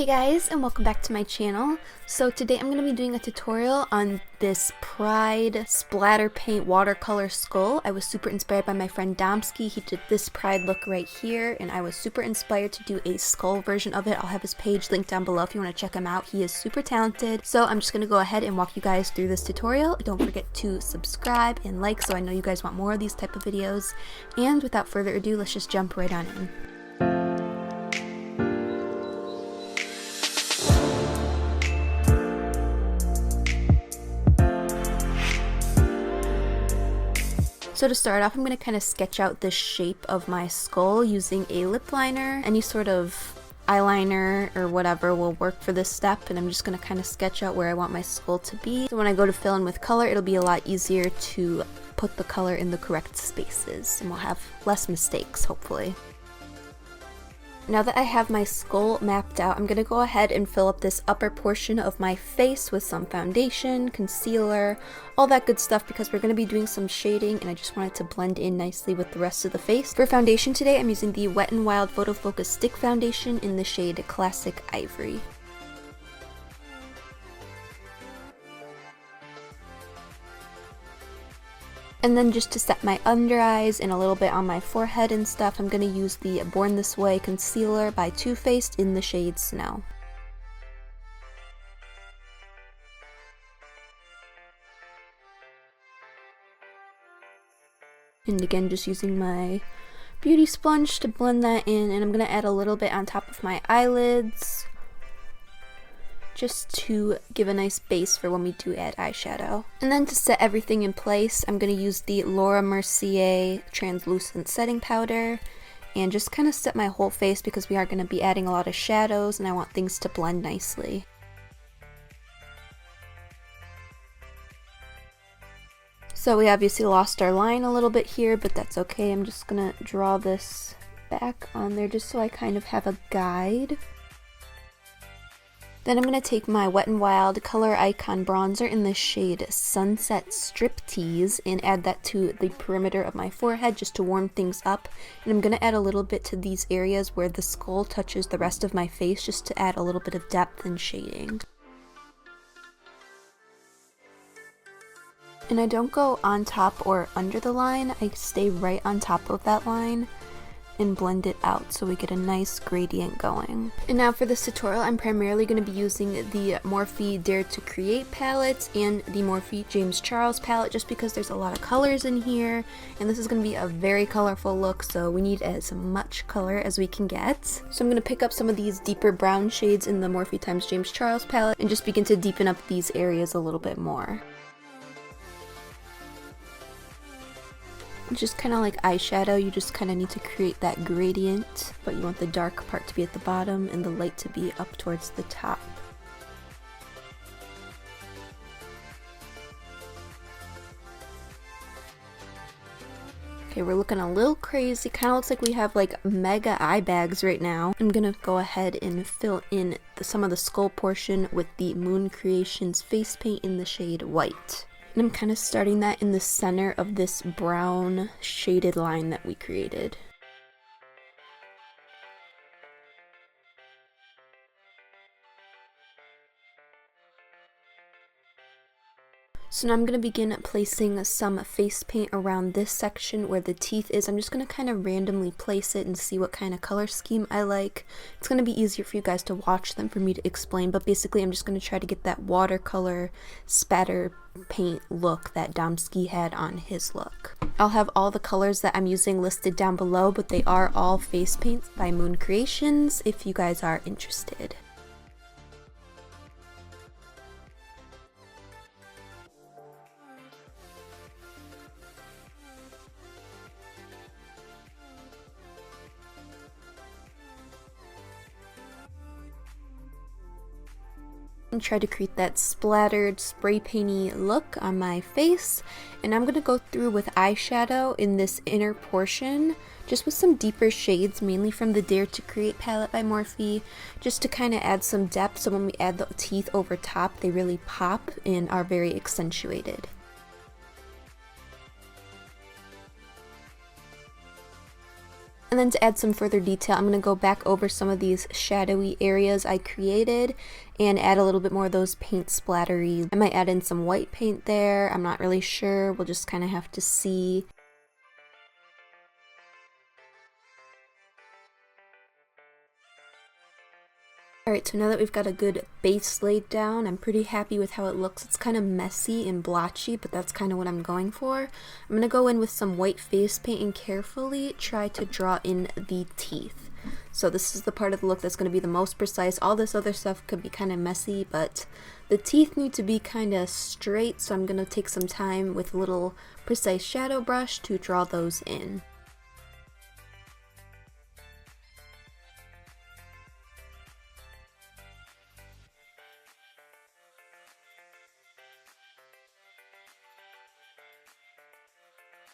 Hey guys, and welcome back to my channel. So today I'm going to be doing a tutorial on this Pride splatter paint watercolor skull. I was super inspired by my friend Domsky. He did this Pride look right here, and I was super inspired to do a skull version of it. I'll have his page linked down below if you want to check him out. He is super talented. So I'm just going to go ahead and walk you guys through this tutorial. Don't forget to subscribe and like so I know you guys want more of these type of videos. And without further ado, let's just jump right on in. So to start off, I'm going to kind of sketch out the shape of my skull using a lip liner. Any sort of eyeliner or whatever will work for this step, and I'm just going to kind of sketch out where I want my skull to be. So when I go to fill in with color, it'll be a lot easier to put the color in the correct spaces, and we'll have less mistakes, hopefully. Now that I have my skull mapped out, I'm going to go ahead and fill up this upper portion of my face with some foundation, concealer, all that good stuff because we're going to be doing some shading and I just want it to blend in nicely with the rest of the face. For foundation today, I'm using the Wet n Wild Photofocus Stick Foundation in the shade Classic Ivory. And then just to set my under eyes and a little bit on my forehead and stuff, I'm going to use the Born This Way concealer by Too Faced in the shade Snow. And again, just using my beauty sponge to blend that in, and I'm going to add a little bit on top of my eyelids, just to give a nice base for when we do add eyeshadow. And then to set everything in place, I'm going to use the Laura Mercier translucent setting powder and just kind of set my whole face because we are going to be adding a lot of shadows and I want things to blend nicely. So we obviously lost our line a little bit here, but that's okay. I'm just going to draw this back on there just so I kind of have a guide. Then I'm going to take my Wet n Wild Color Icon Bronzer in the shade Sunset Striptease and add that to the perimeter of my forehead just to warm things up. And I'm going to add a little bit to these areas where the skull touches the rest of my face just to add a little bit of depth and shading. And I don't go on top or under the line, I stay right on top of that line and blend it out so we get a nice gradient going. And now for this tutorial, I'm primarily going to be using the Morphe Dare to Create palette and the Morphe James Charles palette just because there's a lot of colors in here and this is going to be a very colorful look, so we need as much color as we can get. So I'm going to pick up some of these deeper brown shades in the Morphe x James Charles palette and just begin to deepen up these areas a little bit more. Just kind of like eyeshadow, you just kind of need to create that gradient, but you want the dark part to be at the bottom and the light to be up towards the top. Okay, we're looking a little crazy. Kind of looks like we have like mega eye bags right now. I'm gonna go ahead and fill in some of the skull portion with the Moon Creations face paint in the shade White. And I'm kind of starting that in the center of this brown shaded line that we created. So now I'm going to begin placing some face paint around this section where the teeth is. I'm just going to kind of randomly place it and see what kind of color scheme I like. It's going to be easier for you guys to watch than for me to explain, but basically I'm just going to try to get that watercolor spatter paint look that Domsky had on his look. I'll have all the colors that I'm using listed down below, but they are all face paints by Moon Creations if you guys are interested. And try to create that splattered spray painty look on my face, and I'm going to go through with eyeshadow in this inner portion just with some deeper shades, mainly from the Dare to Create palette by Morphe, just to kind of add some depth so when we add the teeth over top they really pop and are very accentuated. And then to add some further detail, I'm going to go back over some of these shadowy areas I created and add a little bit more of those paint splattery. I might add in some white paint there. I'm not really sure. We'll just kind of have to see. Alright, so now that we've got a good base laid down, I'm pretty happy with how it looks. It's kind of messy and blotchy, but that's kind of what I'm going for. I'm going to go in with some white face paint and carefully try to draw in the teeth. So this is the part of the look that's going to be the most precise. All this other stuff could be kind of messy, but the teeth need to be kind of straight, so I'm going to take some time with a little precise shadow brush to draw those in.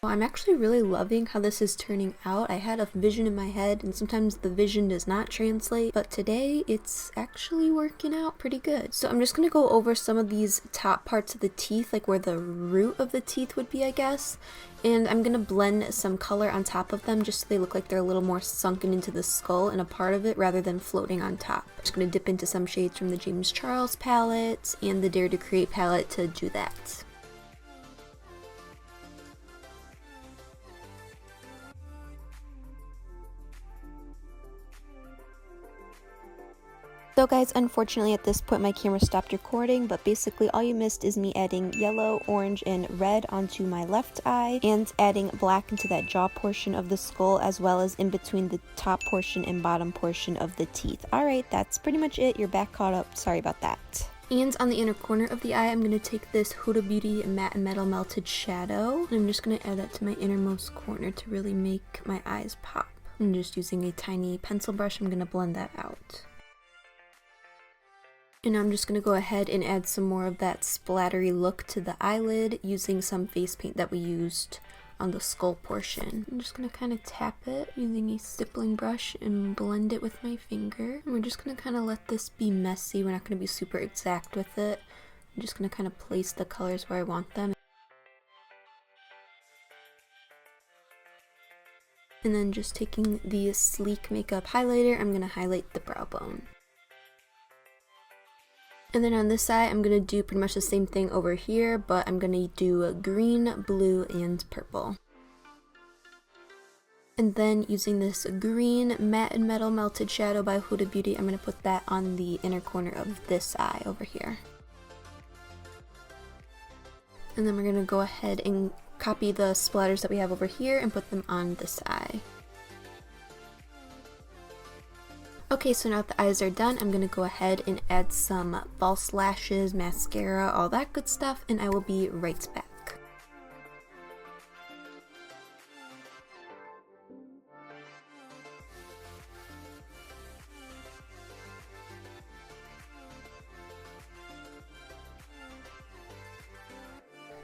Well, I'm actually really loving how this is turning out. I had a vision in my head and sometimes the vision does not translate, but today it's actually working out pretty good. So I'm just going to go over some of these top parts of the teeth, like where the root of the teeth would be, I guess. And I'm going to blend some color on top of them just so they look like they're a little more sunken into the skull and a part of it rather than floating on top. I'm just going to dip into some shades from the James Charles palette and the Dare to Create palette to do that. So guys, unfortunately at this point my camera stopped recording, but basically all you missed is me adding yellow, orange, and red onto my left eye and adding black into that jaw portion of the skull as well as in between the top portion and bottom portion of the teeth. Alright, that's pretty much it. You're back caught up. Sorry about that. And on the inner corner of the eye, I'm going to take this Huda Beauty Matte and Metal Melted Shadow. And I'm just going to add that to my innermost corner to really make my eyes pop. I'm just using a tiny pencil brush. I'm going to blend that out. And I'm just going to go ahead and add some more of that splattery look to the eyelid using some face paint that we used on the skull portion. I'm just going to kind of tap it using a stippling brush and blend it with my finger. And we're just going to kind of let this be messy. We're not going to be super exact with it. I'm just going to kind of place the colors where I want them. And then just taking the Sleek Makeup highlighter, I'm going to highlight the brow bone. And then on this side, I'm going to do pretty much the same thing over here, but I'm going to do green, blue, and purple. And then using this green Matte and Metal Melted Shadow by Huda Beauty, I'm going to put that on the inner corner of this eye over here. And then we're going to go ahead and copy the splatters that we have over here and put them on this eye. Okay, so now that the eyes are done, I'm going to go ahead and add some false lashes, mascara, all that good stuff, and I will be right back.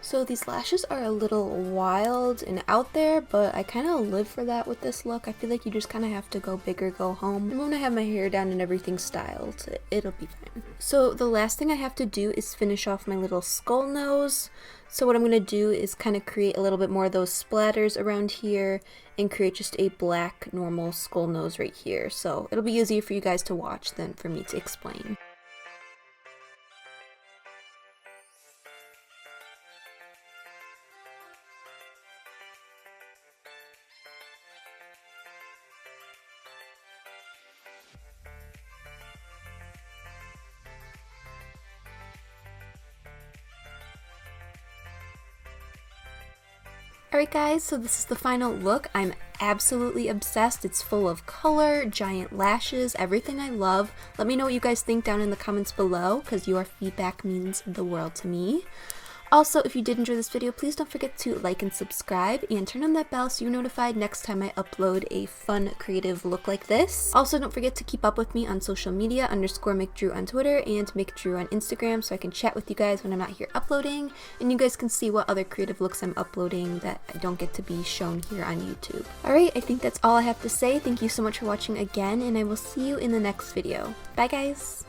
So these lashes are a little wild and out there, but I kind of live for that with this look. I feel like you just kind of have to go big or go home. And when I have my hair down and everything styled, it'll be fine. So the last thing I have to do is finish off my little skull nose. So what I'm going to do is kind of create a little bit more of those splatters around here and create just a black normal skull nose right here. So it'll be easier for you guys to watch than for me to explain. Alright guys, so this is the final look. I'm absolutely obsessed. It's full of color, giant lashes, everything I love. Let me know what you guys think down in the comments below, because your feedback means the world to me. Also, if you did enjoy this video, please don't forget to like and subscribe and turn on that bell so you're notified next time I upload a fun, creative look like this. Also, don't forget to keep up with me on social media, _mcdrew on Twitter and mcdrew on Instagram, so I can chat with you guys when I'm not here uploading, and you guys can see what other creative looks I'm uploading that I don't get to be shown here on YouTube. Alright, I think that's all I have to say. Thank you so much for watching again, and I will see you in the next video. Bye guys!